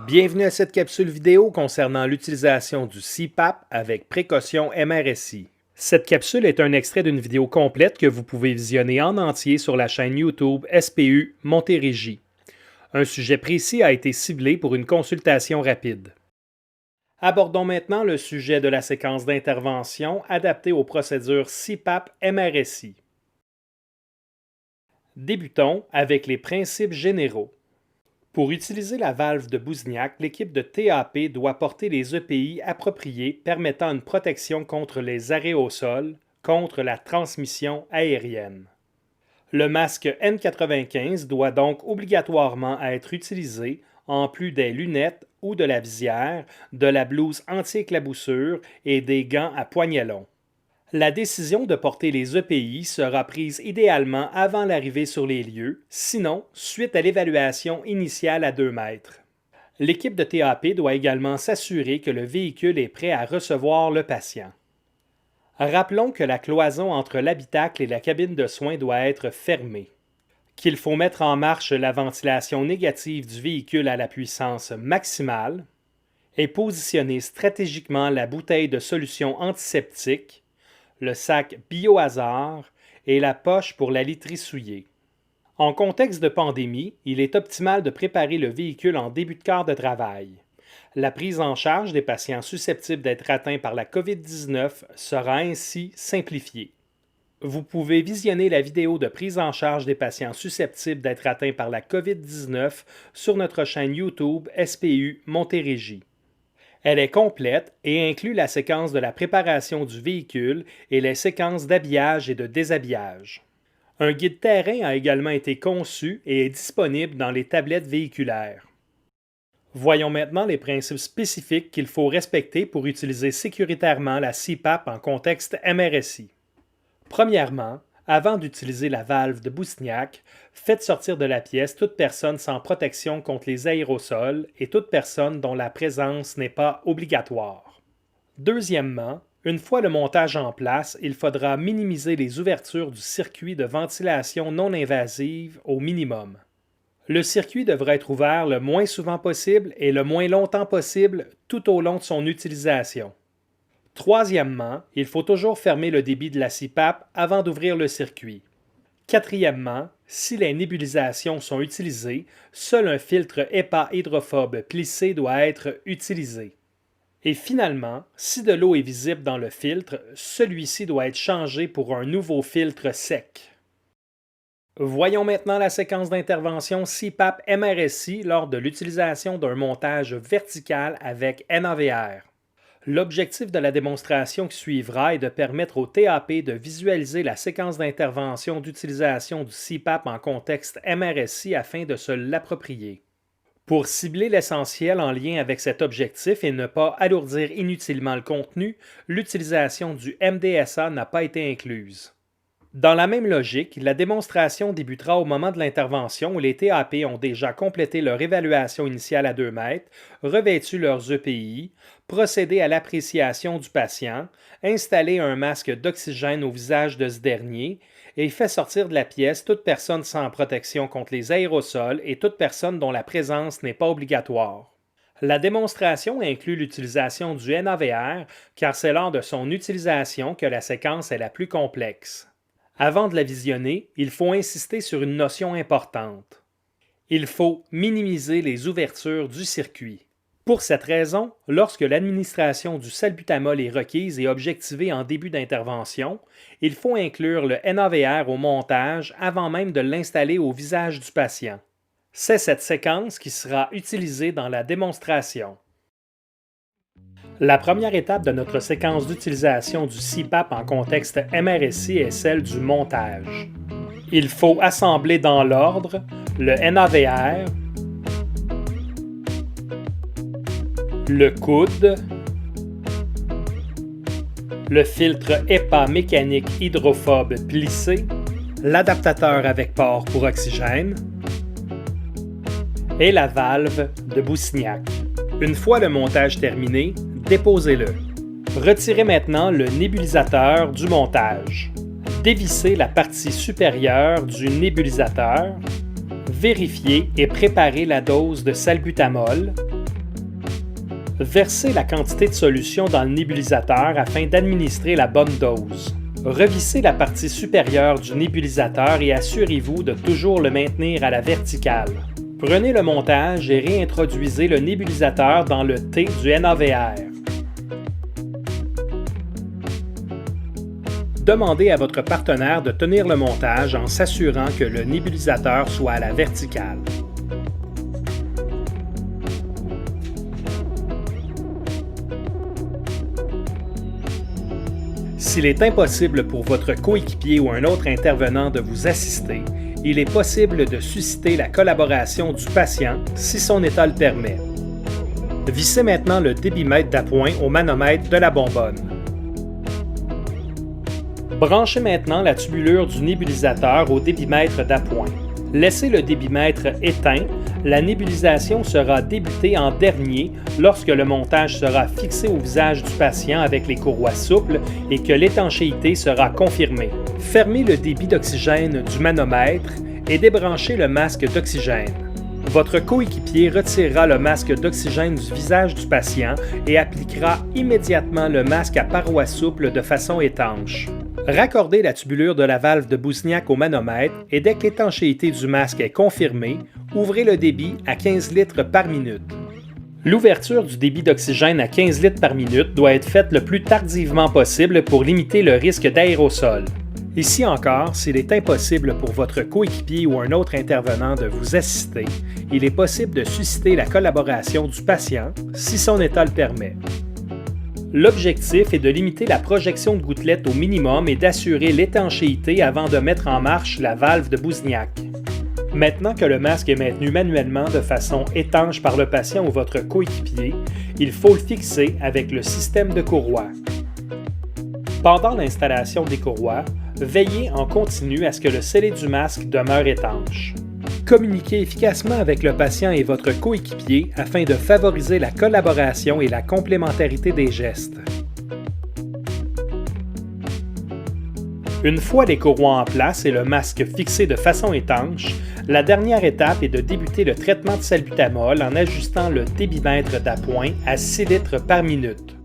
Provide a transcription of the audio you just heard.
Bienvenue à cette capsule vidéo concernant l'utilisation du CPAP avec précaution MRSI. Cette capsule est un extrait d'une vidéo complète que vous pouvez visionner en entier sur la chaîne YouTube SPU Montérégie. Un sujet précis a été ciblé pour une consultation rapide. Abordons maintenant le sujet de la séquence d'intervention adaptée aux procédures CPAP MRSI. Débutons avec les principes généraux. Pour utiliser la valve de Bouzignac, l'équipe de TAP doit porter les EPI appropriés permettant une protection contre les arrêts au sol, contre la transmission aérienne. Le masque N95 doit donc obligatoirement être utilisé en plus des lunettes ou de la visière, de la blouse anti-éclaboussure et des gants à poignets longs. La décision de porter les EPI sera prise idéalement avant l'arrivée sur les lieux, sinon suite à l'évaluation initiale à 2 mètres. L'équipe de TAP doit également s'assurer que le véhicule est prêt à recevoir le patient. Rappelons que la cloison entre l'habitacle et la cabine de soins doit être fermée, qu'il faut mettre en marche la ventilation négative du véhicule à la puissance maximale et positionner stratégiquement la bouteille de solution antiseptique, le sac Biohazard et la poche pour la literie souillée. En contexte de pandémie, il est optimal de préparer le véhicule en début de quart de travail. La prise en charge des patients susceptibles d'être atteints par la COVID-19 sera ainsi simplifiée. Vous pouvez visionner la vidéo de prise en charge des patients susceptibles d'être atteints par la COVID-19 sur notre chaîne YouTube SPU Montérégie. Elle est complète et inclut la séquence de la préparation du véhicule et les séquences d'habillage et de déshabillage. Un guide terrain a également été conçu et est disponible dans les tablettes véhiculaires. Voyons maintenant les principes spécifiques qu'il faut respecter pour utiliser sécuritairement la CPAP en contexte MRSI. Premièrement, avant d'utiliser la valve de Bouzignac, faites sortir de la pièce toute personne sans protection contre les aérosols et toute personne dont la présence n'est pas obligatoire. Deuxièmement, une fois le montage en place, il faudra minimiser les ouvertures du circuit de ventilation non invasive au minimum. Le circuit devra être ouvert le moins souvent possible et le moins longtemps possible tout au long de son utilisation. Troisièmement, il faut toujours fermer le débit de la CPAP avant d'ouvrir le circuit. Quatrièmement, si les nébulisations sont utilisées, seul un filtre HEPA hydrophobe plissé doit être utilisé. Et finalement, si de l'eau est visible dans le filtre, celui-ci doit être changé pour un nouveau filtre sec. Voyons maintenant la séquence d'intervention CPAP MRSI lors de l'utilisation d'un montage vertical avec NAVR. L'objectif de la démonstration qui suivra est de permettre au TAP de visualiser la séquence d'intervention d'utilisation du CPAP en contexte MRSI afin de se l'approprier. Pour cibler l'essentiel en lien avec cet objectif et ne pas alourdir inutilement le contenu, l'utilisation du MDSA n'a pas été incluse. Dans la même logique, la démonstration débutera au moment de l'intervention où les TAP ont déjà complété leur évaluation initiale à 2 mètres, revêtu leurs EPI, procédé à l'appréciation du patient, installé un masque d'oxygène au visage de ce dernier et fait sortir de la pièce toute personne sans protection contre les aérosols et toute personne dont la présence n'est pas obligatoire. La démonstration inclut l'utilisation du NAVR car c'est lors de son utilisation que la séquence est la plus complexe. Avant de la visionner, il faut insister sur une notion importante. Il faut minimiser les ouvertures du circuit. Pour cette raison, lorsque l'administration du salbutamol est requise et objectivée en début d'intervention, il faut inclure le NAVR au montage avant même de l'installer au visage du patient. C'est cette séquence qui sera utilisée dans la démonstration. La première étape de notre séquence d'utilisation du CPAP en contexte MRSI est celle du montage. Il faut assembler dans l'ordre le NAVR, le coude, le filtre HEPA mécanique hydrophobe plissé, l'adaptateur avec port pour oxygène et la valve de Bouzignac. Une fois le montage terminé, déposez-le. Retirez maintenant le nébulisateur du montage. Dévissez la partie supérieure du nébulisateur. Vérifiez et préparez la dose de salbutamol. Versez la quantité de solution dans le nébulisateur afin d'administrer la bonne dose. Revissez la partie supérieure du nébulisateur et assurez-vous de toujours le maintenir à la verticale. Prenez le montage et réintroduisez le nébulisateur dans le T du NAVR. Demandez à votre partenaire de tenir le montage en s'assurant que le nébulisateur soit à la verticale. S'il est impossible pour votre coéquipier ou un autre intervenant de vous assister, il est possible de susciter la collaboration du patient si son état le permet. Vissez maintenant le débitmètre d'appoint au manomètre de la bonbonne. Branchez maintenant la tubulure du nébulisateur au débitmètre d'appoint. Laissez le débitmètre éteint. La nébulisation sera débutée en dernier lorsque le montage sera fixé au visage du patient avec les courroies souples et que l'étanchéité sera confirmée. Fermez le débit d'oxygène du manomètre et débranchez le masque d'oxygène. Votre coéquipier retirera le masque d'oxygène du visage du patient et appliquera immédiatement le masque à parois souples de façon étanche. Raccordez la tubulure de la valve de Bouzignac au manomètre et dès que l'étanchéité du masque est confirmée, ouvrez le débit à 15 litres par minute. L'ouverture du débit d'oxygène à 15 litres par minute doit être faite le plus tardivement possible pour limiter le risque d'aérosol. Ici encore, s'il est impossible pour votre coéquipier ou un autre intervenant de vous assister, il est possible de susciter la collaboration du patient si son état le permet. L'objectif est de limiter la projection de gouttelettes au minimum et d'assurer l'étanchéité avant de mettre en marche la valve de Bouzignac. Maintenant que le masque est maintenu manuellement de façon étanche par le patient ou votre coéquipier, il faut le fixer avec le système de courroie. Pendant l'installation des courroies, veillez en continu à ce que le scellé du masque demeure étanche. Communiquez efficacement avec le patient et votre coéquipier afin de favoriser la collaboration et la complémentarité des gestes. Une fois les courroies en place et le masque fixé de façon étanche, la dernière étape est de débuter le traitement de salbutamol en ajustant le débitmètre d'appoint à 6 litres par minute.